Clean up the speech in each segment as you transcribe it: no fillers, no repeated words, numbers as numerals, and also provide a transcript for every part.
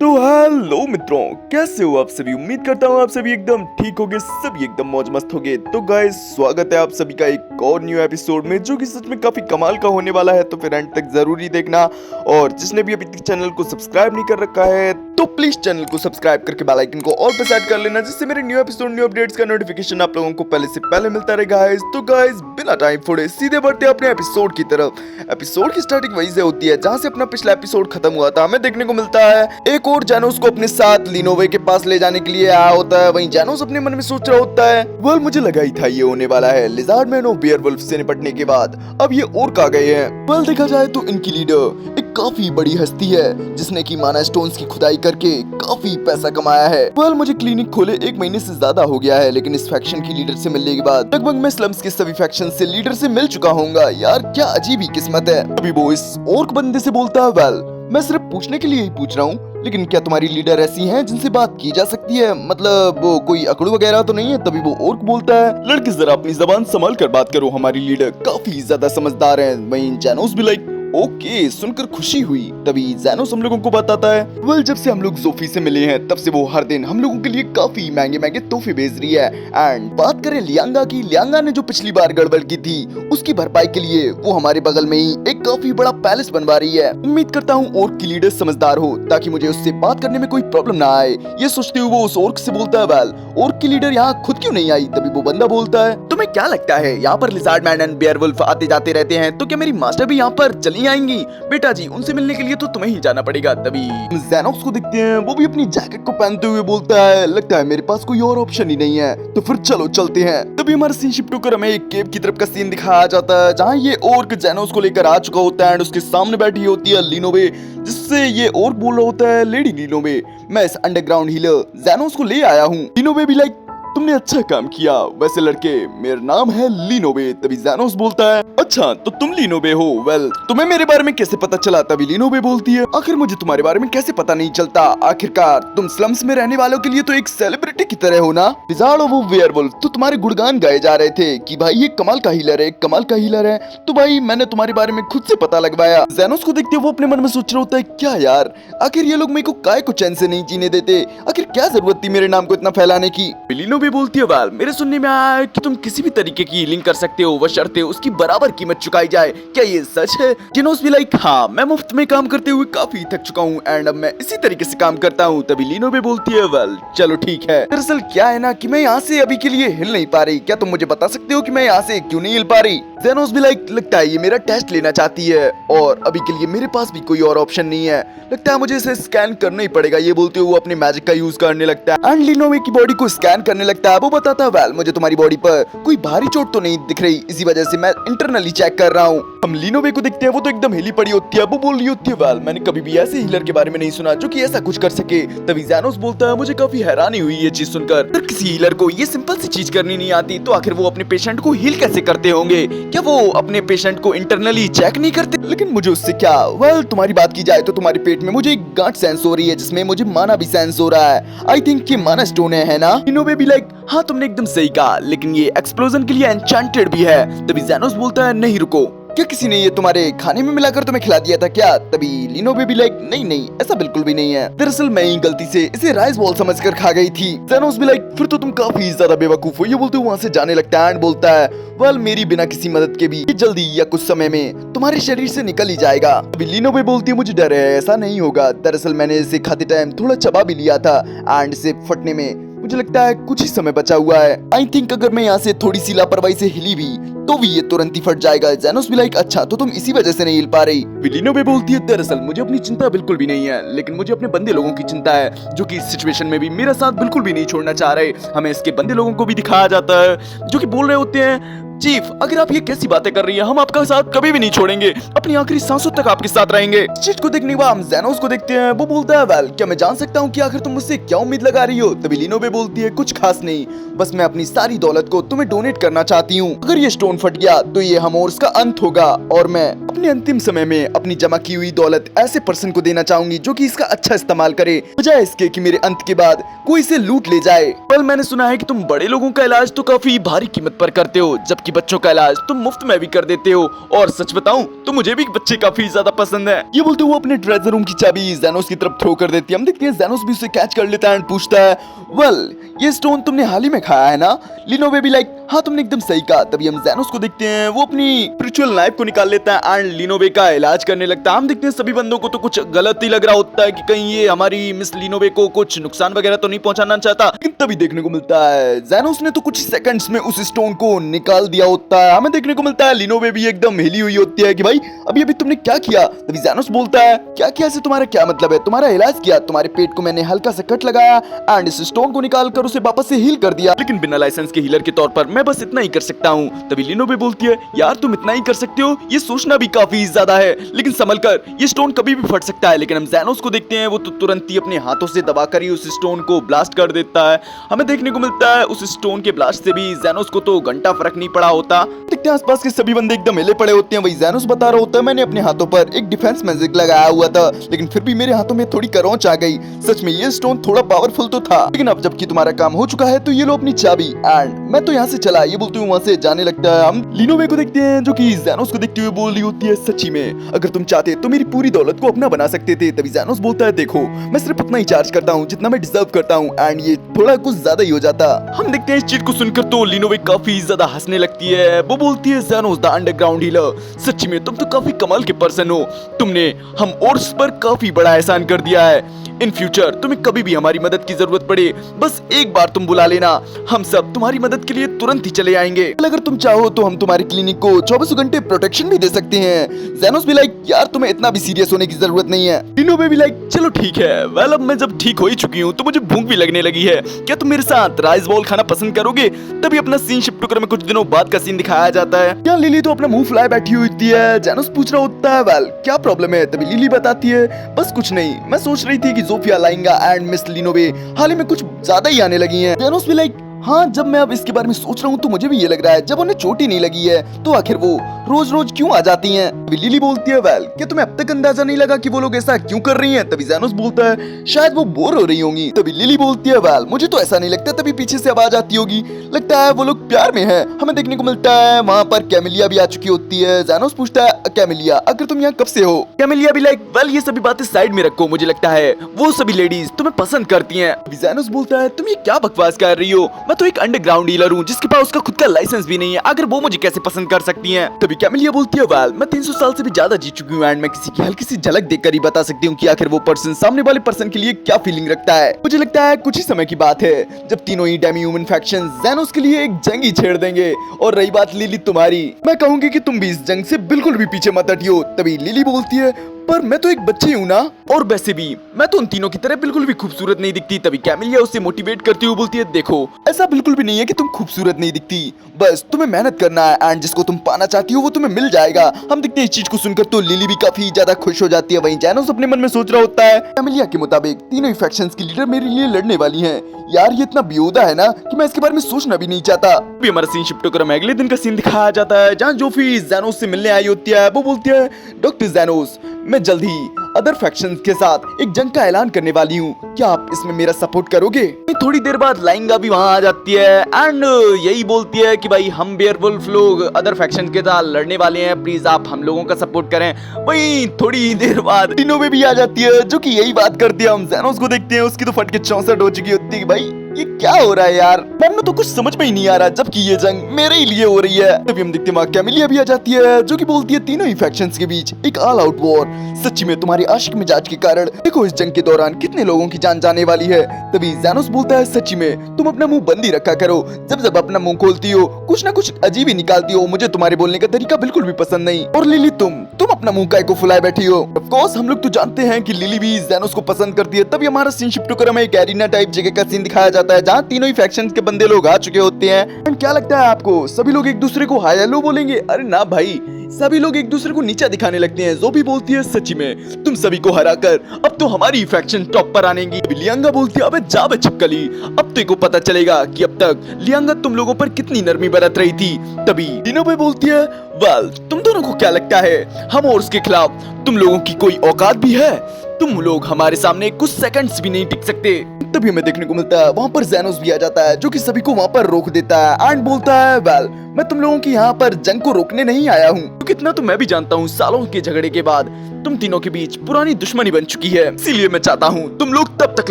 तो हेलो मित्रों, कैसे हो आप सभी। उम्मीद करता हूँ आप सभी एकदम ठीक होगे, सभी एकदम मौज मस्त होगे। तो गाइस, स्वागत है आप सभी का एक और न्यू एपिसोड में, जो कि सच में काफी कमाल का होने वाला है। तो फिर एंड तक जरूरी देखना। और जिसने भी अभी तक चैनल को सब्सक्राइब नहीं कर रखा है तो प्लीज चैनल को सब्सक्राइब करके बेल आइकन को ऑल पे सेट कर लेना, जिससे मेरे न्यू एपिसोड न्यू अपडेट्स का नोटिफिकेशन आप लोगों को पहले से पहले मिलता रहेगा गाइस। तो गाइस, बिना टाइम फोड़े सीधे बढ़ते हैं अपने एपिसोड की तरफ। एपिसोड की स्टार्टिंग वहीं से होती है जहां से अपना पिछला एपिसोड खत्म हुआ था। हमें देखने को मिलता है एक और जानो को अपने साथ लिनोवे के पास ले जाने के लिए आया होता है। वहीं जानो अपने मन में सोच रहा होता है, वेल मुझे लगा ही था ये होने वाला है। लिजार्ड मैन और बेयरवुल्फ से निपटने के बाद अब ये और आ गए हैं। वेल देखा जाए तो इनकी लीडर एक काफी बड़ी हस्ती है, जिसने की माना स्टोन्स की खुदाई करके काफी पैसा कमाया है। वेल मुझे क्लिनिक खोले 1 महीने से ज्यादा हो गया है, लेकिन इस फैक्शन की लीडर से मिलने के बाद लगभग मैं स्लम्स के सभी फैक्शन से लीडर से मिल चुका हूँगा। यार क्या अजीब ही किस्मत है। अभी वो इस ओर्क बंदे से बोलता है, वेल मैं सिर्फ पूछने के लिए ही पूछ रहा हूँ, लेकिन क्या तुम्हारी लीडर ऐसी हैं जिनसे बात की जा सकती है? मतलब वो कोई अकड़ वगैरह तो नहीं है? तभी वो ओर्क बोलता है, लड़की जरा अपनी जबान संभाल कर बात करो, हमारी लीडर काफी ज्यादा समझदार है। वहीं जानोस भी लाइक ओके सुनकर खुशी हुई। तभी जानोस हम लोगों को बताता है, वेल जब से हम लोग जोफी से मिले हैं तब से वो हर दिन हम लोगों के लिए काफी महंगे महंगे तोहफे भेज रही है। एंड बात करें लियांगा की, लियांगा ने जो पिछली बार गड़बड़ की थी उसकी भरपाई के लिए वो हमारे बगल में ही एक काफी बड़ा पैलेस बनवा रही है। उम्मीद करता हूँ ओर्क की लीडर समझदार हो ताकि मुझे उससे बात करने में कोई प्रॉब्लम ना आए। ये सोचते हुए वो उस ओर्क से बोलता है, वेल ओर्क की लीडर यहाँ खुद क्यों नहीं आई? तभी वो बंदा बोलता है, तुम्हें क्या लगता है यहाँ पर लिजार्ड मैन एंड बेयरवुल्फ आते जाते रहते हैं, तो क्या मेरी मास्टर भी यहाँ पर चली आएंगी? बेटा जी, उनसे मिलने के लिए तो तुम्हें ही जाना पड़ेगा। तभी ज़ेनोक्स को देखते हैं, वो भी अपनी जैकेट को पहनते हुए बोलता है, लगता है मेरे पास कोई और ऑप्शन ही नहीं है, तो फिर चलो चलते हैं। तभी हमारा सीन शिफ्ट होकर हमें एक केव की तरफ का सीन दिखाया जाता है, जहाँ ये ओर्क ज़ेनोक्स को लेकर आ चुका होता है एंड उसके सामने बैठी होती है लिनोवे, जिससे ये ओर्क बोल रहा होता है, लेडी लिनोवे मैं इस अंडरग्राउंड हीलर ज़ेनोक्स को ले आया हूँ। लिनोवे भी लाइक तुमने अच्छा काम किया, वैसे लड़के मेरा नाम है लिनोवे। तभी ज़ेनोस बोलता है, अच्छा तो तुम लिनोवे हो, वेल तुम्हें मेरे बारे में कैसे पता चला? तभी लिनोवे बोलती है, आखिर मुझे तुम्हारे बारे में कैसे पता नहीं चलता, आखिरकार तुम स्लम्स में रहने वालों के लिए तो एक सेलिब्रिटी की तरह हो ना। लिजार्ड और वो वेयरवुल्फ तो तुम्हारे गुणगान गाए जा रहे थे कि भाई ये कमाल का हीलर है, कमाल का हीलर है, तो भाई मैंने तुम्हारे बारे में खुद से पता लगवाया। ज़ेनोस को देखते वो अपने मन में सोच रहा होता है, क्या यार आखिर ये लोग मेरे को काय को चैन से नहीं जीने देते, आखिर क्या जरूरत थी मेरे नाम को इतना फैलाने की। लिनोवे बोलती है, वेल मेरे सुनने में आया है कि तुम किसी भी तरीके की हीलिंग कर सकते हो, बशर्ते उसकी बराबर कीमत चुकाई जाए, क्या ये सच है? जिनोस भी लाइक हाँ मैं मुफ्त में काम करते हुए काफी थक चुका हूँ एंड अब मैं इसी तरीके से काम करता हूँ। तभी लिनोवे बोलती है, वेल चलो ठीक है, दरअसल क्या है ना कि मैं यहाँ से अभी के लिए हिल नहीं पा रही, क्या तुम मुझे बता सकते हो कि मैं यहाँ से क्यों नहीं हिल पा रही? ज़ेनोस भी लाइक लगता है ये मेरा टेस्ट लेना चाहती है और अभी के लिए मेरे पास भी कोई और ऑप्शन नहीं है, लगता है मुझे इसे स्कैन करना ही पड़ेगा। ये बोलते हुए वो अपने मैजिक का यूज करने लगता है एंड लिनोवे की बॉडी को स्कैन करने लगता है। वो बताता है, वेल मुझे तुम्हारी बॉडी पर कोई भारी चोट तो नहीं दिख रही, इसी वजह से मैं इंटरनली चेक कर रहा हूँ। हम लिनोवे को देखते हैं, वो तो एकदम हिली पड़ी होती है। वो बोल रही होती है, वेल मैंने कभी भी ऐसे हीलर के बारे में नहीं सुना जो कि ऐसा कुछ कर सके। तभी ज़ेनोस बोलता है, मुझे काफी हैरानी हुई ये चीज सुनकर, अगर किसी हीलर को ये सिंपल सी चीज करनी नहीं आती तो आखिर वो अपने पेशेंट को हील कैसे करते होंगे? क्या वो अपने पेशेंट को इंटरनली चेक नहीं करते? लेकिन मुझे उससे क्या? वेल तुम्हारी बात की जाए तो तुम्हारे पेट में मुझे एक गांठ सेंस हो रही है, जिसमें मुझे माना भी सेंस हो रहा है। आई थिंक ये माना स्टोन है ना? लिनोवे भी लाइक हाँ तुमने एकदम सही कहा, लेकिन ये एक्सप्लोजन के लिए एन्चेंटेड भी है। तभी ज़ेनोस बोलता है, नहीं रुको, क्या किसी ने ये तुम्हारे खाने में मिलाकर तुम्हें खिला दिया था क्या? तभी लिनोवे भी लाइक नहीं नहीं ऐसा बिल्कुल भी नहीं है, दरअसल मैं ही गलती से इसे राइस बॉल समझकर खा गई थी। ज़ेनोस भी लाइक फिर तो तुम काफी ज्यादा बेवकूफ हो। ये बोलते हुए वहाँ से जाने लगता है एंड बोलता है, वेल मेरी बिना किसी मदद के भी जल्दी या कुछ समय में तुम्हारे शरीर से निकल ही जाएगा। अभी लिनोवे बोलती है, मुझे डर है ऐसा नहीं होगा, दरअसल मैंने इसे खाते टाइम थोड़ा चबा भी लिया था एंड इसे फटने में मुझे लगता है कुछ ही समय बचा हुआ है। आई थिंक अगर मैं यहाँ से थोड़ी सी लापरवाही से हिली भी तो भी ये तुरंत ही फट जाएगा। ज़ेनोस भी लाइक अच्छा तो तुम इसी वजह से नहीं हिल पा रही? लिनोवे बोलती है, दरअसल मुझे अपनी चिंता बिल्कुल भी नहीं है, लेकिन मुझे अपने बंदे लोगों की चिंता है, जो कि इस सिचुएशन में भी मेरा साथ बिल्कुल भी नहीं छोड़ना चाह रहे। हमें इसके बंदे लोगों को भी दिखाया जाता है जो कि बोल रहे होते हैं, चीफ अगर आप ये कैसी बातें कर रही हैं, हम आपका साथ कभी भी नहीं छोड़ेंगे, अपनी आखिरी सांसों तक आपके साथ रहेंगे। इस चीज को देखने के बाद हम ज़ेनोस को देखते हैं। वो बोलता है, वेल क्या मैं जान सकता हूँ कि आखिर तुम मुझसे क्या उम्मीद लगा रही हो? तभी लिनोवे बोलती है, कुछ खास नहीं, बस मैं अपनी सारी दौलत को तुम्हें डोनेट करना चाहती हूँ। अगर ये स्टोन फट गया तो ये हमोर्स का अंत होगा और मैं अपने अंतिम समय में अपनी जमा की हुई दौलत ऐसे पर्सन को देना चाहूंगी जो कि इसका अच्छा इस्तेमाल करे, बजाय इसके कि मेरे अंत के बाद कोई इसे लूट ले जाए। पर मैंने सुना है कि तुम बड़े लोगों का इलाज तो काफी भारी कीमत पर करते हो, जबकि बच्चों का इलाज तुम मुफ्त में भी कर देते हो। और सच बताऊं तो मुझे भी बच्चे काफी ज्यादा पसंद है। ये बोलते हुए अपने ट्रेजर रूम की चाबी ज़ैनोस की तरफ थ्रो कर देती है। हम देखते हैं ज़ैनोस भी उसे कैच कर लेता है एंड पूछता है, वेल ये स्टोन तुमने हाल ही में खाया है ना? लिनोवे भी लाइक हाँ तुमने एकदम सही कहा। तभी हम ज़ैनोस को देखते हैं वो अपनी स्पिरिचुअल नाइफ को निकाल लेता है एंड लिनोवे का इलाज करने लगता है। हम देखते हैं सभी बंदों को तो कुछ गलत ही लग रहा होता है कि कहीं ये हमारी मिस लिनोवे को कुछ नुकसान वगैरह तो नहीं पहुंचाना चाहता, लेकिन तभी देखने को मिलता है ज़ैनोस ने तो कुछ सेकंड्स में उस स्टोन को निकाल दिया होता है। हमें देखने को मिलता है लिनोवे भी एकदम हिली हुई होती है कि भाई अभी अभी तुमने क्या किया? तभी ज़ैनोस बोलता है, क्या किया से तुम्हारा क्या मतलब है? तुम्हारा इलाज किया, तुम्हारे पेट को मैंने हल्का सा कट लगाया एंड इस स्टोन को निकाल कर उसे वापस से हील कर दिया, लेकिन बिना लाइसेंस के हीलर के तौर पर मैं बस इतना ही कर सकता हूँ। तभी लिनोवे बोलती है, यार तुम इतना ही कर सकते हो, ये सोचना भी काफी ज्यादा है, लेकिन संभल कर, ये स्टोन कभी भी फट सकता है। लेकिन हम ज़ैनोस को देखते हैं वो तो तुरंत ही अपने हाथों से दबाकर ही उस स्टोन को ब्लास्ट कर देता है। हमें देखने को मिलता है उस स्टोन के ब्लास्ट से भी ज़ैनोस को तो घंटा फर्क नहीं पड़ा होता। देखते हैं आसपास के सभी बंदे एकदम हिले पड़े होते हैं। वही ज़ैनोस बता रहा होता है, मैंने अपने हाथों पर एक डिफेंस मैजिक लगाया हुआ था, लेकिन फिर भी मेरे हाथों में थोड़ी करौंच आ गई। सच में ये स्टोन थोड़ा पावरफुल तो था, लेकिन अब जबकि तुम्हारा काम हो चुका है तो ये लो अपनी चाबी एंड मैं तो यहाँ से चला। ये बोलते हुए वहाँ से जाने लगता है। हम लिनोवे को देखते हैं जो कि ज़ैनोस को देखते हुए बोल रही होती है, सच्ची में अगर तुम चाहते तो मेरी पूरी दौलत को अपना बना सकते थे। तभी ज़ैनोस बोलता है, देखो मैं सिर्फ उतना ही चार्ज करता हूँ जितना मैं डिजर्व करता हूँ एंड ये थोड़ा कुछ ज्यादा ही हो जाता। हम देखते हैं इस चीज को सुनकर तो लिनोवे काफी ज्यादा हंसने लगती है। वो बोलती है, ज़ैनोस द अंडरग्राउंड हीलर, सच्ची में तुम तो काफी कमाल के पर्सन हो, तुमने हम ओर्स पर काफी बड़ा एहसान कर दिया है। इन फ्यूचर तुम्हें कभी भी हमारी मदद की जरूरत पड़े बस एक बार तुम बुला लेना, हम सब तुम्हारी मदद के लिए तुरंत ही चले आएंगे। अगर तुम चाहो तो हम तुम्हारी क्लिनिक को 24 घंटे प्रोटेक्शन भी दे सकते हैं। ज़ैनोस भी लाइक, यार तुम्हें इतना भी सीरियस होने की जरूरत नहीं है। लिनोवे भी लाइक, चलो ठीक है, वेल अब मैं जब ठीक हो ही चुकी हूँ तो मुझे भूख भी लगने लगी है, क्या तुम मेरे साथ राइस बॉल खाना पसंद करोगे? तभी अपना सीन शिफ्ट होकर में कुछ दिनों बाद का सीन दिखाया जाता है। क्या लिली तो अपना मुंह फुलाए बैठी हुई होती है। ज़ैनोस पूछ रहा होता है, वेल क्या प्रॉब्लम है? तभी लिली बताती है, बस कुछ नहीं, मैं सोच रही थी कि ज़ोफिया लाइंगा एंड मिस लिनोवे हाल ही में कुछ ज्यादा ही आने लगी हैं। ज़ैनोस भी लाइक, हाँ जब मैं अब इसके बारे में सोच रहा हूँ तो मुझे भी ये लग रहा है, जब उन्हें चोट ही नहीं लगी है तो आखिर वो रोज रोज क्यों आ जाती हैं? तभी लिली बोलती है, वेल क्या तुम्हें अब तक अंदाजा नहीं लगा कि वो लोग ऐसा क्यों कर रही हैं? तभी ज़ैनोस बोलता है, शायद वो बोर हो रही होंगी। तभी लिली बोलती है, वेल मुझे तो ऐसा नहीं लगता। तभी पीछे से आवाज आती होगी, लगता है वो लोग प्यार में है। हमें देखने को मिलता है वहाँ पर कैमिलिया भी आ चुकी होती है। ज़ैनोस पूछता है, कैमिलिया आखिर तुम यहाँ कब से हो? कैमिलिया भी लाइक, वेल ये सभी बातें साइड में रखो, मुझे लगता है वो सभी लेडीज तुम्हें पसंद करती हैं। ज़ैनोस बोलता है, तुम ये क्या बकवास कर रही हो? मैं तो एक अंडरग्राउंड डीलर हूँ जिसके पास उसका खुद का लाइसेंस भी नहीं है, अगर वो मुझे कैसे पसंद कर सकती हैं? तभी कैमिलिया बोलती है, वेल मैं 300 साल से भी ज्यादा जी चुकी हूँ एंड मैं किसी की हल्की सी झलक देखकर ही बता सकती हूँ कि आखिर वो पर्सन सामने वाले पर्सन के लिए क्या फीलिंग रखता है। मुझे लगता है कुछ ही समय की बात है जब तीनों ही डेमी ह्यूमन फैक्शन ज़ैनोस के लिए एक जंग ही छेड़ देंगे। और रही बात लिली तुम्हारी, मैं कहूंगी कि तुम भी इस जंग से बिल्कुल भी पीछे मत हटियो। तभी लिली बोलती है, पर मैं तो एक बच्ची हूँ ना, और वैसे भी मैं तो उन तीनों की तरह बिल्कुल भी खूबसूरत नहीं दिखती। तभी कैमिलिया उससे मोटिवेट करती हुई बोलती है, देखो ऐसा बिल्कुल भी नहीं है कि तुम खूबसूरत नहीं दिखती, बस तुम्हें मेहनत करना है एंड जिसको तुम पाना चाहती हो वो तुम्हें मिल जाएगा। हम देखते हैं इस चीज को सुनकर तो लिली भी काफी ज्यादा खुश हो जाती है। वहीं ज़ैनोस अपने मन में सोच रहा होता है, कैमिलिया के मुताबिक तीनों ही फैक्शंस की लीडर मेरे लिए लड़ने वाली हैं। यार ये इतना बेहुदा है ना कि मैं इसके बारे में सोचना भी नहीं चाहता। अभी हमारा सीन शिफ्ट होकर अगले दिन का सीन दिखाया जाता है जहाँ जोफी ज़ैनोस से मिलने आई होती है। वो बोलती है, डॉक्टर ज़ैनोस मैं जल्द ही अदर फैक्शंस के साथ एक जंग का ऐलान करने वाली हूँ, क्या आप इसमें मेरा सपोर्ट करोगे? थोड़ी देर बाद लाइंगा भी वहाँ आ जाती है एंड यही बोलती है कि भाई हम बेयरवुल्फ लोग अदर फैक्शंस के साथ लड़ने वाले हैं, प्लीज आप हम लोगों का सपोर्ट करें। वहीं थोड़ी देर बाद लिनोवे भी आ जाती है जो कि यही बात करती है। हम ज़ैनोस को देखते हैं, उसकी तो फट के 64 हो चुकी होती है। भाई ये क्या हो रहा है यार, मन तो कुछ समझ में ही नहीं आ रहा जबकि ये जंग मेरे ही लिए हो रही है। तभी हम देखते हैं वहाँ कैमिलिया भी आ जाती है जो कि बोलती है, तीनों ही फैक्शंस के बीच एक ऑल आउट वॉर। सच्ची में तुम्हारे आशिक मिजाज के कारण देखो इस जंग के दौरान कितने लोगों की जान जाने वाली है। तभी ज़ैनोस बोलता है, सच्ची में तुम अपना मुंह बंद ही रखा करो, जब जब अपना मुंह खोलती हो कुछ ना कुछ अजीब ही निकालती हो, मुझे तुम्हारे बोलने का तरीका बिल्कुल भी पसंद नहीं। और लिली तुम अपना मुंह काय को फुलाए बैठी हो। ऑफ कोर्स हम लोग तो जानते हैं कि लिली भी ज़ैनोस को पसंद करती है। तभी हमारा सीन शिफ्ट होकर हमें एक एरिना टाइप जगह का सीन दिखाया जाता जाता है जहाँ तीनों ही फैक्शन के बंदे लोग आ चुके होते हैं। एंड क्या लगता है आपको सभी लोग एक दूसरे को हाय हेलो बोलेंगे? अरे ना भाई, सभी लोग एक दूसरे को नीचा दिखाने लगते हैं। ज़ोफी बोलती है सच्ची में तुम सभी को हराकर अब तो हमारी फैक्शन टॉप पर आनेगी। लियांगा बोलती है अबे जा बे छिपकली, अब तेरे को पता चलेगा कि अब तक लियांगा तुम लोगों पर कितनी नरमी बरत रही थी। तभी लिनोबे बोलती है वेल तुम दोनों को क्या लगता है हम और उसके खिलाफ तुम लोगों की कोई औकात भी है? तुम लोग हमारे सामने कुछ सेकंड्स भी नहीं टिक सकते। तभी हमें देखने को मिलता है वहाँ पर ज़ैनोस भी आ जाता है जो कि सभी को वहाँ पर रोक देता है एंड बोलता है वेल मैं तुम लोगों की यहाँ पर जंग को रोकने नहीं आया हूँ। तो कितना तो मैं भी जानता हूँ सालों के झगड़े के बाद तुम तीनों के बीच पुरानी दुश्मनी बन चुकी है, इसीलिए मैं चाहता हूँ तुम लोग तब तक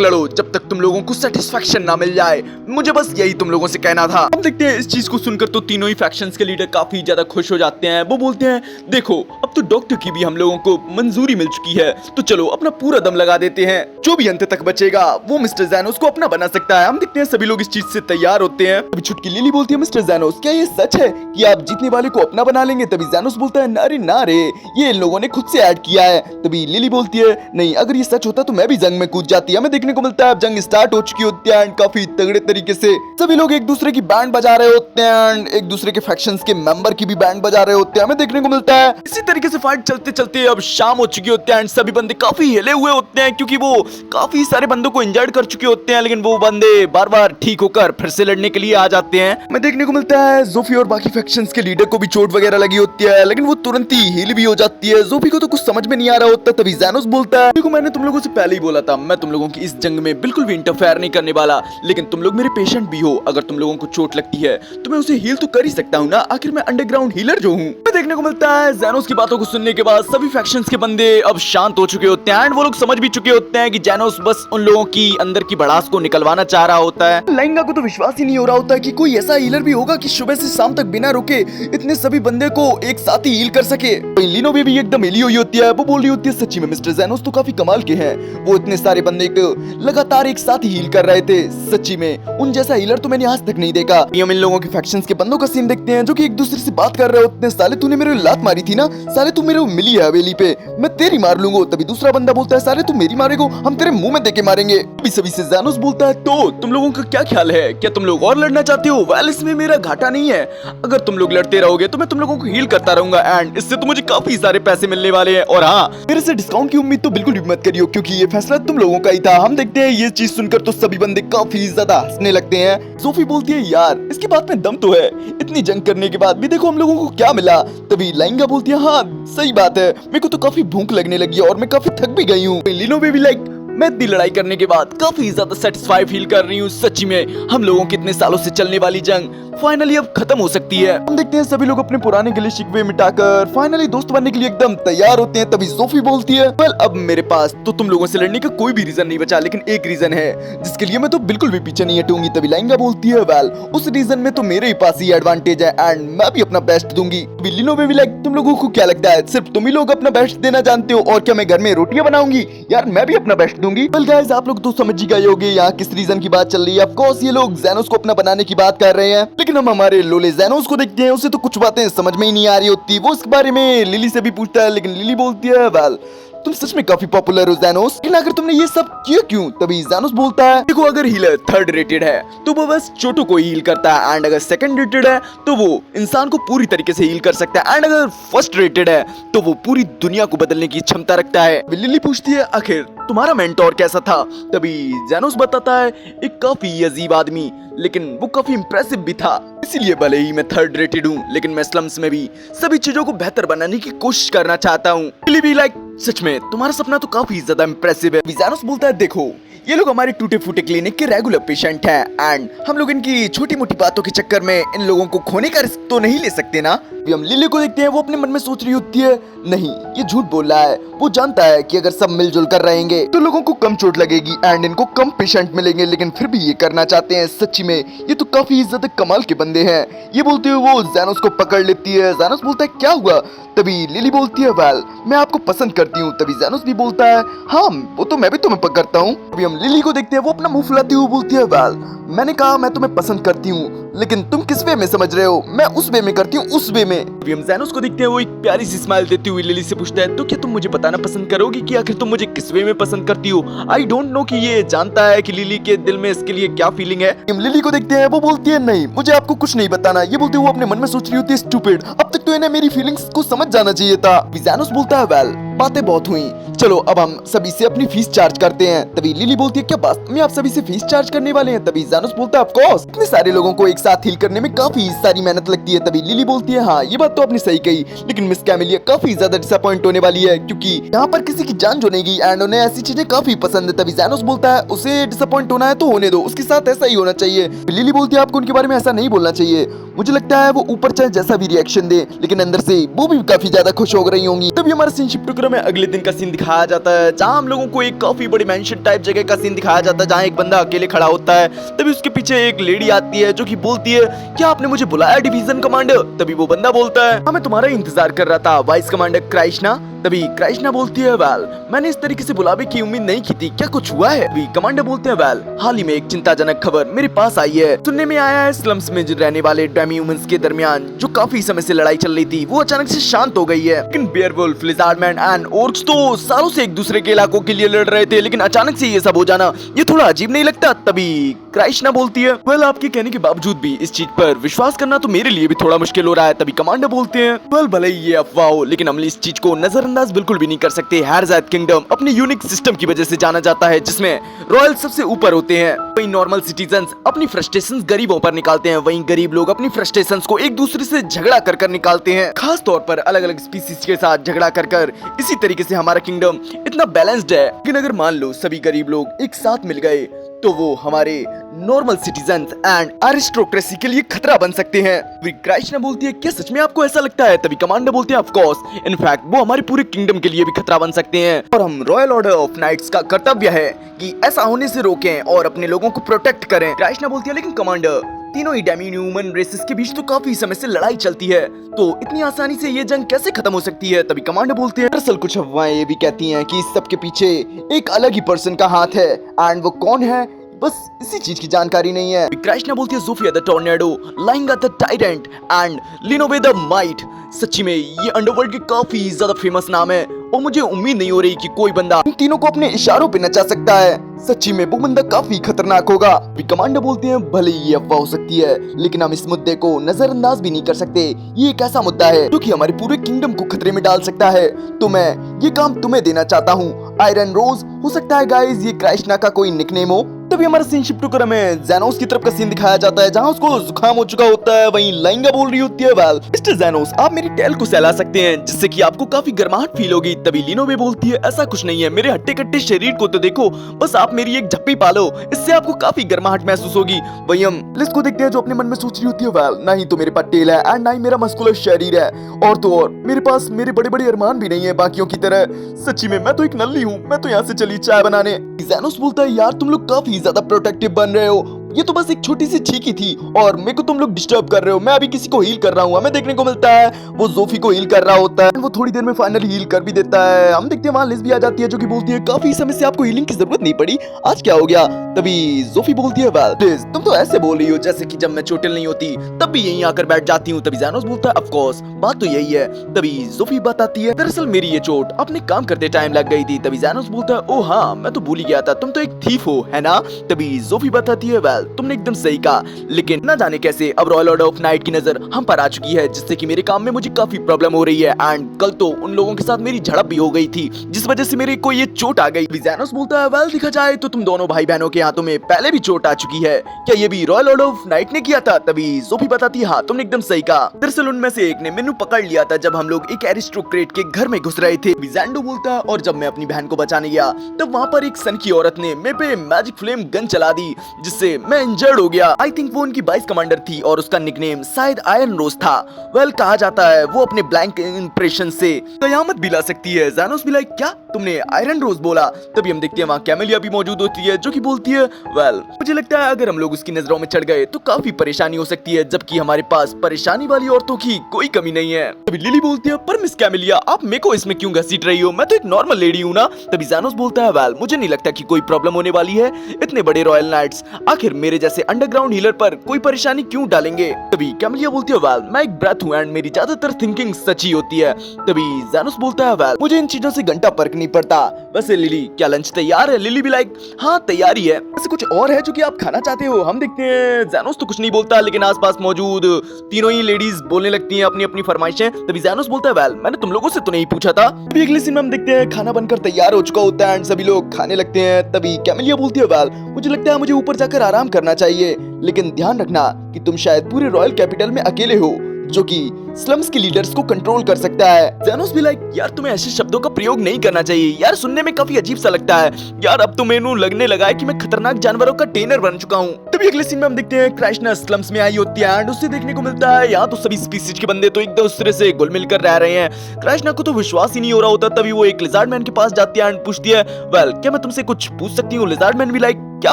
लड़ो जब तक तुम लोगों को सेटिस्फेक्शन ना मिल जाए। मुझे बस यही तुम लोगों से कहना था। हम देखते हैं इस चीज को सुनकर तो तीनों ही फैक्शंस के लीडर काफी ज्यादा खुश हो जाते हैं। वो बोलते हैं देखो अब तो डॉक्टर की भी हम लोगों को मंजूरी मिल चुकी है, तो चलो अपना पूरा दम लगा देते हैं। जो भी अंत तक बचेगा वो मिस्टर ज़ैनोस को अपना बना सकता है। हम देखते हैं सभी लोग इस चीज से तैयार होते हैं। अभी छुटकी लिली बोलती है मिस्टर ज़ैनोस क्या ये सच है कि आप जीतने वाले को अपना बना लेंगे? तभी ज़ैनोस बोलता है अरे ना रे, ये इन लोगों ने खुद से ऐड किया है। तभी लिली बोलती है नहीं, अगर ये सच होता तो मैं भी जंग में कूद जाती। हमें देखने को मिलता है अब जंग स्टार्ट हो चुकी होती है एंड काफी तगड़े तरीके से सभी लोग एक दूसरे की बैंड बजा रहे होते हैं एंड एक दूसरे के फैक्शंस के मेंबर की भी बैंड बजा रहे होते हैं। हमें देखने को मिलता है इसी तरीके से फाइट चलते चलते अब शाम हो चुकी होती है एंड सभी बंदे काफी हिले हुए होते हैं क्योंकि वो काफी सारे बंदों को इंजर्ड कर चुके होते हैं, लेकिन वो बंदे बार बार ठीक होकर फिर से लड़ने के लिए आ जाते हैं। हमें देखने को मिलता है ज़ोफी और बाकी फैक्शंस के लीडर को भी चोट वगैरह लगी होती है, लेकिन वो तुरंत ही हील भी हो जाती है। ज़ोफी को तो कुछ समझ में नहीं आ रहा होता। तभी ज़ैनोस बोलता है देखो मैंने तुम लोगों से पहले ही बोला था मैं तुम लोगों की इस जंग में बिल्कुल भी इंटरफेयर नहीं करने वाला, लेकिन तुम लोग मेरे पेशेंट भी हो। अगर तुम लोगों को चोट लगती है तो मैं उसे हील तो कर ही सकता हूँ ना, आखिर मैं अंडरग्राउंड हीलर जो हूँ। देखने को मिलता है ज़ैनोस की बातों को सुनने के बाद सभी फैक्शंस के बंदे अब शांत हो चुके होते हैं एंड वो लोग समझ भी चुके होते हैं कि ज़ैनोस बस उन लोगों की अंदर की भड़ास को निकलवाना चाह रहा होता है। लाइंगा को तो विश्वास ही नहीं हो रहा होता कि कोई ऐसा हीलर भी होगा कि सुबह से शाम तक बिना रुके इतने सभी बंदे को एक साथ ही हील कर सके। लिनोबे भी एकदम हिली हुई होती है। वो बोल रही होती है सच्ची में मिस्टर ज़ैनोस तो काफी कमाल के हैं, वो इतने सारे बंदे को लगातार एक साथ ही हील कर रहे थे। सच्ची में उन जैसा हीलर तो मैंने आज तक नहीं देखा। हम इन लोगों के फैक्शंस के बंदों का सीन देखते हैं जो कि एक दूसरे से बात कर रहे होते हैं। साले तूने मेरे लात मारी थी ना, साले तू मेरे को मिली है हवेली पे, मैं तेरी मार लूंगा। तभी दूसरा बंदा बोलता है साले तू मेरी मारेगो, हम तेरे मुंह में देके मारेंगे। अभी सभी से ज़ैनोस बोलता है तो तुम लोगों का क्या ख्याल है, क्या तुम लोग और लड़ना चाहते हो? वेल इसमें मेरा घाटा नहीं है, अगर तुम लोग लड़ते रहोगे तो मैं तुम लोगों को हील करता रहूंगा एंड इससे तो मुझे काफी सारे पैसे मिलने वाले हैं। और हाँ, मेरे से डिस्काउंट की उम्मीद तो बिल्कुल भी मत करियो क्योंकि ये फैसला तुम लोगों का ही था। हम देखते हैं ये चीज सुनकर तो सभी बंदे काफी ज्यादा हंसने लगते हैं। ज़ोफी बोलती है यार इसकी बात में दम तो है, इतनी जंग करने के बाद भी देखो हम लोगों को क्या मिला। तभी लाइंगा बोलती है हाँ सही बात है, मेरे को तो काफी भूख लगने लगी है और मैं काफी थक भी गई हूँ। लिनोबे भी लाइक मैं इतनी लड़ाई करने के बाद काफी ज्यादा सेटिस्फाई फील कर रही हूँ। सच्ची में हम लोगों की इतने सालों से चलने वाली जंग फाइनली अब खत्म हो सकती है। हम देखते हैं सभी लोग अपने पुराने गिले शिकवे मिटाकर फाइनली दोस्त बनने के लिए एकदम तैयार होते हैं। तभी ज़ोफी बोलती है वेल अब मेरे पास तो तुम लोगों से लड़ने का कोई भी रीजन नहीं बचा, लेकिन एक रीजन है जिसके लिए मैं तो बिल्कुल भी पीछे नहीं हटूंगी। तभी लाइंगा बोलती है वेल उस रीजन में तो मेरे ही पास ही एडवांटेज है एंड मैं भी अपना बेस्ट दूंगी। लिनोबे भी लाइक तुम लोगों को क्या लगता है सिर्फ तुम ही लोग अपना बेस्ट देना जानते हो और क्या मैं घर में रोटियां बनाऊंगी? यार मैं भी अपना बेस्ट दूंगी। वेल गाइस आप लोग तो समझ ही गए होंगे यहाँ किस रीजन की बात चल रही है। ऑफ कोर्स ये लोग ज़ैनोस को अपना बनाने की बात कर रहे हैं, लेकिन हम हमारे लोले ज़ैनोस को देखते हैं उसे तो कुछ बातें समझ में ही नहीं आ रही होती। वो इसके बारे में लिली से भी पूछता है, लेकिन लिली बोलती है वेल तुम सच में काफी पॉपुलर हो ज़ैनोस, लेकिन अगर तुमने ये सब किया क्यों? तभी ज़ैनोस बोलता है देखो अगर हीलर थर्ड रेटेड है तो वो बस चोटों को हील करता है एंड अगर सेकंड रेटेड है तो वो इंसान को पूरी तरीके से हील कर सकता है एंड अगर फर्स्ट रेटेड है तो वो पूरी दुनिया को बदलने की क्षमता रखता है। लिली पूछती है आखिर तुम्हारा मेंटोर कैसा था? तभी ज़ैनोस बताता है एक काफी अजीब आदमी, लेकिन वो काफी इंप्रेसिव भी था, इसीलिए भले ही मैं थर्ड रेटेड हूँ लेकिन मैं स्लम्स में भी सभी चीजों को बेहतर बनाने की कोशिश करना चाहता हूँ। लिली भी लाइक सच में तुम्हारा सपना तो काफी ज्यादा इंप्रेसिव है। ज़ैनोस बोलता है देखो ये लोग हमारे टूटे फूटे क्लिनिक के रेगुलर पेशेंट हैं एंड हम लोग इनकी छोटी मोटी बातों के चक्कर में इन लोगों को खोने का रिस्क तो नहीं ले सकते ना। अभी हम लिली को देखते हैं वो अपने मन में सोच रही होती है नहीं ये झूठ बोल रहा है, वो जानता है कि अगर सब मिलजुल कर रहेंगे तो लोगों को कम चोट लगेगी एंड इनको कम पेशेंट मिलेंगे, लेकिन फिर भी ये करना चाहते हैं। सच्ची में ये तो काफी ज्यादा कमाल के बंदे हैं। ये बोलते हुए वो ज़ैनोस को पकड़ लेती है। ज़ैनोस बोलता है क्या हुआ? तभी लिली बोलती है वेल मैं आपको पसंद करती हूँ। तभी ज़ैनोस भी बोलता है हाँ वो तो मैं भी तुम्हें पकड़ता हूँ। अभी हम लिली को देखते हैं वो अपना मुंह फुलाती हुई बोलती है वेल मैंने कहा मैं तुम्हें पसंद करती हूँ, लेकिन तुम किस वे में समझ रहे हो? मैं उस वे में करती हूँ, उस वे में। अभी हम ज़ैनोस को देखते हैं, वो एक प्यारी सी स्माइल देती हुई लिली से पूछता है, तो क्या तुम मुझे बताना पसंद करोगी कि आखिर तुम मुझे किस वे में पसंद करती हो? आई डोंट नो कि ये जानता है कि लिली के दिल में इसके लिए क्या फीलिंग है। हम लिली को देखते हैं, वो बोलती है नहीं, मुझे आपको कुछ नहीं बताना। ये बोलते वो अपने मन में सोच रही होती है स्टूपिड, अब तक तो इन्हें मेरी फीलिंग्स को समझ जाना चाहिए था। ज़ैनोस बोलता है वेल, बातें बहुत हुई, चलो अब हम सभी से अपनी फीस चार्ज करते हैं। तभी लिली बोलती है क्या बात में आप सभी से फीस चार्ज करने वाले हैं? तभी ज़ैनोस बोलता है ऑफ कोर्स, इतने सारे लोगों को एक साथ हील करने में काफी सारी मेहनत लगती है। तभी लिली बोलती है हाँ ये बात तो आपने सही कही, लेकिन मिस कैमेलिया काफी ज्यादा डिसअपॉइंट होने वाली है क्योंकि यहाँ पर किसी की जान जो नहीं गई एंड उन्हें ऐसी चीजें काफी पसंद है। तभी ज़ैनोस बोलता है उसे डिसअपॉइंट होना है तो होने दो, उसके साथ ऐसा ही होना चाहिए। लिली बोलती है आपको उनके बारे में ऐसा नहीं बोलना चाहिए, मुझे लगता है वो ऊपर चाहे जैसा भी रिएक्शन दे लेकिन अंदर से वो भी काफी ज्यादा खुश हो रही होंगी। तभी हमारा सीनशिप टुकड़ा में अगले दिन का सीन दिखाया जाता है, जहाँ हम लोगों को एक काफी बड़ी मेंशन टाइप जगह का सीन दिखाया जाता है, जहाँ एक बंदा अकेले खड़ा होता है। तभी उसके पीछे एक लेडी आती है जो कि बोलती है क्या आपने मुझे बुलाया डिवीजन कमांडर? तभी वो बंदा बोलता है हाँ मैं तुम्हारा इंतजार कर रहा था वाइस कमांडर क्राइशना। तभी क्राइशना बोलती है वेल मैंने इस तरीके से बुलावे की उम्मीद नहीं की थी, क्या कुछ हुआ है? तभी कमांडर बोलते हैं वेल हाल ही में एक चिंताजनक खबर मेरे पास आई है, सुनने में आया है स्लम्स में रहने वाले डेमी ह्यूमंस के दरमियान जो काफी समय से लड़ाई चल रही थी वो अचानक से शांत हो गई है। लेकिन बेयरवुल्फ, लिजार्डमैन एंड ओर्क्स तो सालों से एक दूसरे के इलाकों के लिए लड़ रहे थे, लेकिन अचानक से ये सब हो जाना ये थोड़ा अजीब नहीं लगता? तभी क्राइशना बोलती है वेल आपके कहने के बावजूद भी इस चीज पर विश्वास करना तो मेरे लिए भी थोड़ा मुश्किल हो रहा है। तभी कमांडर बोलते हैं वेल भले ही ये अफवाह हो लेकिन हम इस चीज को नजरअंदाज बिल्कुल भी नहीं कर सकते। हैरज़ाद किंगडम अपने यूनिक सिस्टम की वजह से जाना जाता है जिसमें रॉयल सबसे ऊपर होते हैं। वहीं नॉर्मल सिटीजन्स अपनी फ्रस्ट्रेशंस गरीबों पर निकालते हैं, वहीं गरीब लोग अपनी फ्रस्ट्रेशंस को एक दूसरे से झगड़ा कर कर निकालते हैं, खास तौर पर अलग अलग स्पीसीज के साथ झगड़ा कर कर। इसी तरीके से हमारा किंगडम इतना बैलेंस्ड है। लेकिन अगर मान लो सभी गरीब लोग एक साथ मिल गए तो वो हमारे नॉर्मल सिटीजन्स एंड एरिस्टोक्रेसी के लिए खतरा बन सकते हैं। क्राइशना बोलती है क्या सच में आपको ऐसा लगता है? तभी कमांडर बोलते हैं ऑफ कोर्स, इनफैक्ट वो हमारे पूरे किंगडम के लिए भी खतरा बन सकते हैं और हम रॉयल ऑर्डर ऑफ नाइट्स का कर्तव्य है कि ऐसा होने से रोकें और अपने लोगों को प्रोटेक्ट करें। क्राइशना बोलती है लेकिन कमांडर तीनों ही डेमी ह्यूमन रेसेस के बीच तो काफी समय से लड़ाई चलती है, तो इतनी आसानी से ये जंग कैसे खत्म हो सकती है? तभी कमांडर बोलते हैं दरअसल कुछ अफवाहें ये भी कहती हैं कि इस सब के पीछे एक अलग ही पर्सन का हाथ है एंड वो कौन है बस इसी चीज की जानकारी नहीं है। क्राइशना बोलती है Zofia the tornado, Lainga the trident and Linove the might. सच्ची में ये अंडरवर्ल्ड के काफी ज्यादा फेमस नाम है और मुझे उम्मीद नहीं हो रही कि कोई बंदा इन तीनों को अपने इशारों पे नचा सकता है। सच्ची में वो बंदा काफी खतरनाक होगा। कमांडर बोलते हैं भले ये अफवाह हो सकती है लेकिन हम इस मुद्दे को नजरअंदाज भी नहीं कर सकते, ये एक ऐसा मुद्दा है जो कि हमारे पूरे किंगडम को खतरे में डाल सकता है, तो मैं ये काम तुम्हें देना चाहता हूँ। आयरन रोज हो सकता है गाइस ये क्राइशना का कोई निकनेम हो। तभी हमारा सीनशिप टुकड़ा में ज़ैनोस की तरफ का सीन दिखाया जाता है जहाँ उसको जुकाम हो चुका होता है। वहीं लाइंगा बोल रही होती है वेल मिस्टर ज़ैनोस आप मेरी टेल को सहला सकते हैं जिससे कि आपको काफी गर्माहट फील होगी। तभी लिनोवे बोलती है ऐसा कुछ नहीं है, मेरे हट्टे कट्टे शरीर को तो देखो, बस आप मेरी एक झप्पी पालो, इससे आपको काफी गर्माहट महसूस होगी। वहीं हम लिस को देखते हैं जो अपने मन में सोच रही होती है वेल ना ही तो मेरे पास टेल है एंड ना ही मेरा मस्कुलर शरीर है, और तो और मेरे पास मेरे बड़े बड़े अरमान भी नहीं है बाकियों की तरह। सच्ची में मैं तो एक नल्ली हूँ, मैं तो यहाँ से चली चाय बनाने। ज़ैनोस बोलता है यार तुम लोग काफी ज्यादा प्रोटेक्टिव बन रहे हो, ये तो बस एक छोटी सी छींकी थी और मेरे को तुम लोग डिस्टर्ब कर रहे हो। मैं अभी किसी को हील कर रहा हूँ, हमें देखने को मिलता है वो ज़ोफी को हील कर रहा होता है, वो थोड़ी देर में फाइनली हील कर भी देता है। हम देखते हैं वहाँ लिस भी आ जाती है जो कि बोलती है काफी समय से आपको हीलिंग की जरूरत नहीं पड़ी, आज क्या हो गया? तभी ज़ोफी बोलती है वेल लिस तुम तो ऐसे बोल रही हो जैसे कि जब मैं चोटिल नहीं होती तब भी यहीं आकर बैठ जाती हूँ। तभी ज़ैनोस बोलता है ऑफ कोर्स बात तो यही है। तभी ज़ोफी बताती है दरअसल मेरी ये चोट अपने काम करते टाइम लग गई थी। तभी ज़ैनोस बोलता है ओ हाँ मैं तो भूल ही गया था, तुम तो एक थीफ हो है ना? तभी ज़ोफी बताती है वेल तुमने एकदम सही कहा, लेकिन न जाने कैसे अब रॉयल ऑर्डर ऑफ नाइट की नजर हम पर आ चुकी है जिससे कि मेरे काम में मुझे काफी प्रॉब्लम हो रही है एंड कल तो उन लोगों के साथ मेरी झड़प भी हो गई थी जिस वजह से मेरे को ये चोट आ गई। ज़ैनोस बोलता है वेल देखा जाए तो तुम दोनों भाई बहनों के हाथों में पहले भी चोट आ चुकी है, क्या ये भी रॉयल ऑर्डर ऑफ नाइट ने किया था? तभी ज़ोफी बताती है हाँ तुमने एकदम सही कहा, दरअसल उनमें से एक ने मैंने पकड़ लिया था जब हम लोग एक एरिस्टोक्रेट के घर में घुस रहे थे। ज़ैंडो बोलता है और जब मैं अपनी बहन को बचाने गया तब वहाँ पर एक सन की औरत ने मेरे पे मैजिक फ्लेम गन चला दी जिससे मैं इंजर्ड हो गया। आई थिंक वो उनकी वाइस कमांडर थी और उसका निकनेम शायद आयरन रोज था। वेल कहा जाता है वो अपने ब्लैंक इंप्रेशन से कयामत भी ला सकती है। ज़ैनोस भी लाइक क्या तुमने आयरन रोज बोला? तभी हम देखते हैं वहाँ कैमेलिया भी मौजूद होती है जो कि बोलती है वेल मुझे लगता है अगर हम लोग उसकी नजरों में चढ़ गए तो काफी परेशानी हो सकती है, जबकि हमारे पास परेशानी वाली औरतों की कोई कमी नहीं है। तभी लिली बोलती है पर मिस कैमेलिया आप मेरे को इसमें क्यों घसीट रही हो, मैं तो एक नॉर्मल लेडी हूँ ना। तभी ज़ैनोस बोलता है वेल मुझे नहीं लगता कि कोई प्रॉब्लम होने वाली है, इतने बड़े रॉयल नाइट्स आखिर मेरे जैसे अंडरग्राउंड हीलर पर कोई परेशानी क्यों डालेंगे। तभी कैमिलिया बोलती है वेल मैं एक ब्रेथ हूँ एंड मेरी ज्यादातर थिंकिंग सच्ची होती है। तभी ज़ेनोस बोलता है वेल मुझे इन चीजों से घंटा फर्क नहीं पड़ता। वैसे लिली क्या लंच तैयार है? लिली भी लाइक हाँ तैयार ही है। वैसे कुछ और है जो कि आप खाना चाहते हो? हम देखते हैं ज़ेनोस तो कुछ नहीं बोलता लेकिन आसपास मौजूद तीनों ही लेडीज बोलने लगती हैं अपनी अपनी फरमाइशें। तभी ज़ेनोस बोलता है वेल मैंने तुम लोगों से तो नहीं पूछा था। अभी अगले सीन में हम देखते हैं खाना बनकर तैयार हो चुका होता है एंड सभी लोग खाने लगते हैं। तभी कैमिलिया बोलती है वेल मुझे लगता है मुझे ऊपर जाकर आराम करना चाहिए लेकिन ध्यान रखना कि तुम शायद पूरे रॉयल कैपिटल में अकेले हो जो कि स्लम्स के लीडर्स को कंट्रोल कर सकता है। ज़ेनोस भी लाइक यार तुम्हें ऐसे शब्दों का प्रयोग नहीं करना चाहिए यार, सुनने में काफी अजीब सा लगता है यार। अब तो मेनू लगने लगा है कि मैं खतरनाक जानवरों का ट्रेनर बन चुका हूँ। तभी अगले सीन में हम देखते हैं क्राइस्ना स्लम्स में आई होती है एंड उससे देखने को मिलता है यहाँ तो सभी स्पीसीज के बंदे तो एक दूसरे से घुल मिल कर रह रहे हैं। क्राइस्ना को तो विश्वास ही नहीं हो रहा होता। तभी वो एक लिजार्ड मैन के पास जाती है एंड पूछती है वेल क्या मैं तुमसे कुछ पूछ सकती हूँ? लिजार्ड मैन भी लाइक क्या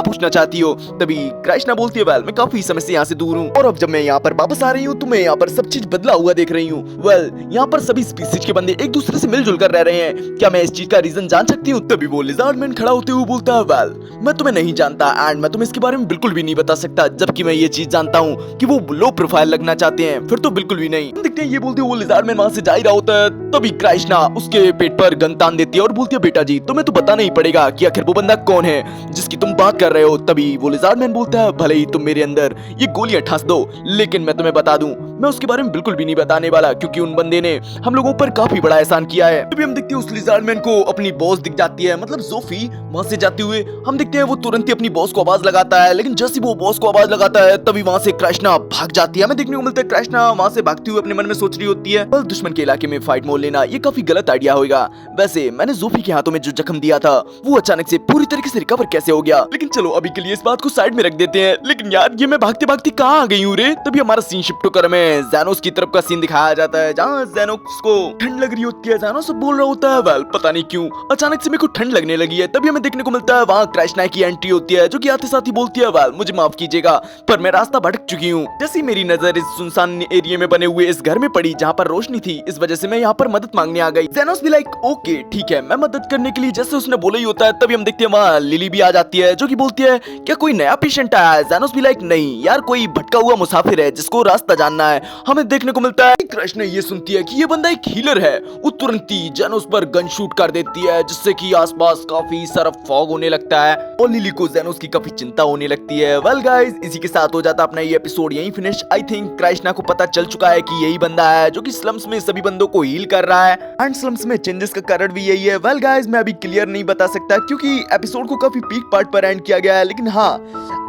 पूछना चाहती हो? तभी क्राइस्ना बोलती है वेल मैं काफी समय से यहाँ से दूर हूँ और अब जब मैं यहाँ पर वापस आ रही हूँ तो मैं यहाँ पर सब चीज बदला हुआ देख रही हूँ। वेल यहाँ पर सभी स्पीसीज के बंदे एक दूसरे से मिलजुल कर रह रहे हैं। क्या मैं इस चीज का रीजन जान सकती हूँ? तभी वो लिजार्ड मैन खड़ा होते हुए बोलता है वेल मैं तुम्हें नहीं जानता एंड मैं तुम्हें इसके बारे में बिल्कुल भी नहीं बता सकता, जबकि मैं ये चीज जानता हूँ कि वो लो प्रोफाइल लगना चाहते हैं। फिर तो बिल्कुल भी नहीं। देखते हैं ये बोलते हुए वो लिजार्ड मैन वहाँ से जा ही रहा होता है। तभी क्राइस्ना उसके पेट पर गन तान देती है और बोलती है बेटा जी तुम्हें तो बताना ही पड़ेगा कि आखिर वो बंदा कौन है जिसकी तुम बात कर रहे हो। तभी वो लिजार्ड मैन बोलता है भले ही तुम मेरे अंदर ये गोलियां ठास दो लेकिन मैं तुम्हें बता दूं मैं उसके बारे में बिल्कुल भी नहीं बताने वाला क्योंकि उन बंदे ने हम लोगों पर काफी बड़ा एहसान किया है। तभी हम देखते हैं उस लिजार्ड मैन को अपनी बॉस दिख जाती है, मतलब जोफी। वहां से जाते हुए हम देखते हैं वो तुरंत ही अपनी बॉस को आवाज लगाता है लेकिन जैसे वो बॉस को आवाज लगाता है तभी वहां से क्राइस्ना भाग जाती है। हमें देखने को मिलता है क्राइस्ना वहां से भागते हुए अपने मन में सोच रही होती है दुश्मन के इलाके में फाइट मोल लेना ये काफी गलत आइडिया होगा। वैसे मैंने जोफी के हाथों में जो जख्म दिया था वो अचानक से पूरी तरीके से रिकवर कैसे हो गया? लेकिन चलो अभी के लिए इस बात को साइड में रख देते हैं। लेकिन यार ये मैं भागते भागते कहाँ आ गई हूँ रे? तभी हमारा सीन शिफ्ट होकर हमें ज़ेनोस की तरफ का सीन दिखाया जाता है जहाँ ज़ेनोस को ठंड लग रही होती है। ज़ेनोस बोल रहा होता है वेल पता नहीं क्यों अचानक से मेरे को ठंड लगने लगी है। तभी हमें देखने को मिलता है वहाँ क्राइस्ना की एंट्री होती है जो कि आते साथ ही बोलती है वेल मुझे माफ कीजिएगा पर मैं रास्ता भटक चुकी हूँ। जैसी मेरी नजर इस सुनसान एरिया में बने हुए इस घर में पड़ी जहाँ पर रोशनी थी इस वजह से मैं यहाँ पर मदद मांगने आ गई। ज़ेनोस भी लाइक ओके ठीक है मैं मदद करने के लिए जैसे उसने बोला ही होता है। तभी हम देखते हैं वहाँ लिली भी आ जाती है जो कि बोलती है क्या कोई नया पेशेंट आया है? ज़ेनोस भी लाइक नहीं यार कोई भटका हुआ मुसाफिर है जिसको रास्ता जानना है। हमें देखने को मिलता है क्राइस्ना ये सुनती है कि ये बंदा एक हीलर है वो तुरंत ही ज़ेनोस पर गन शूट कर देती है जिससे कि आसपास काफी सारा फॉग होने लगता है और लिली को ज़ेनोस की काफी चिंता होने लगती है। वेल गाइस इसी के साथ हो जाता अपना ये एपिसोड यहीं फिनिश। आई थिंक क्राइस्ना को पता चल चुका है कि यही बंदा है जो कि स्लम्स में सभी बंदों को हील कर रहा है एंड स्लम्स में चेंजेस का कारण भी यही है। वेल गाइस मैं अभी क्लियर नहीं बता सकता क्योंकि एपिसोड को काफी पीक पार्ट पर एंड किया गया है लेकिन हाँ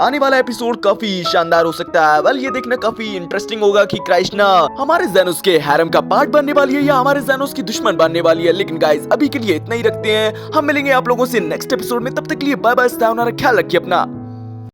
आने वाला एपिसोड काफी शानदार हो सकता है। वेल ये देखना काफी इंटरेस्टिंग होगा कि क्राइस्ना हमारे ज़ेनोस के हैरम का पार्ट बनने वाली है या हमारे ज़ेनोस की दुश्मन बनने वाली है। लेकिन गाइस अभी के लिए इतना ही रखते हैं, हम मिलेंगे आप लोगों से नेक्स्ट एपिसोड में। तब तक के लिए बाय बाय, ख्याल रखिए अपना।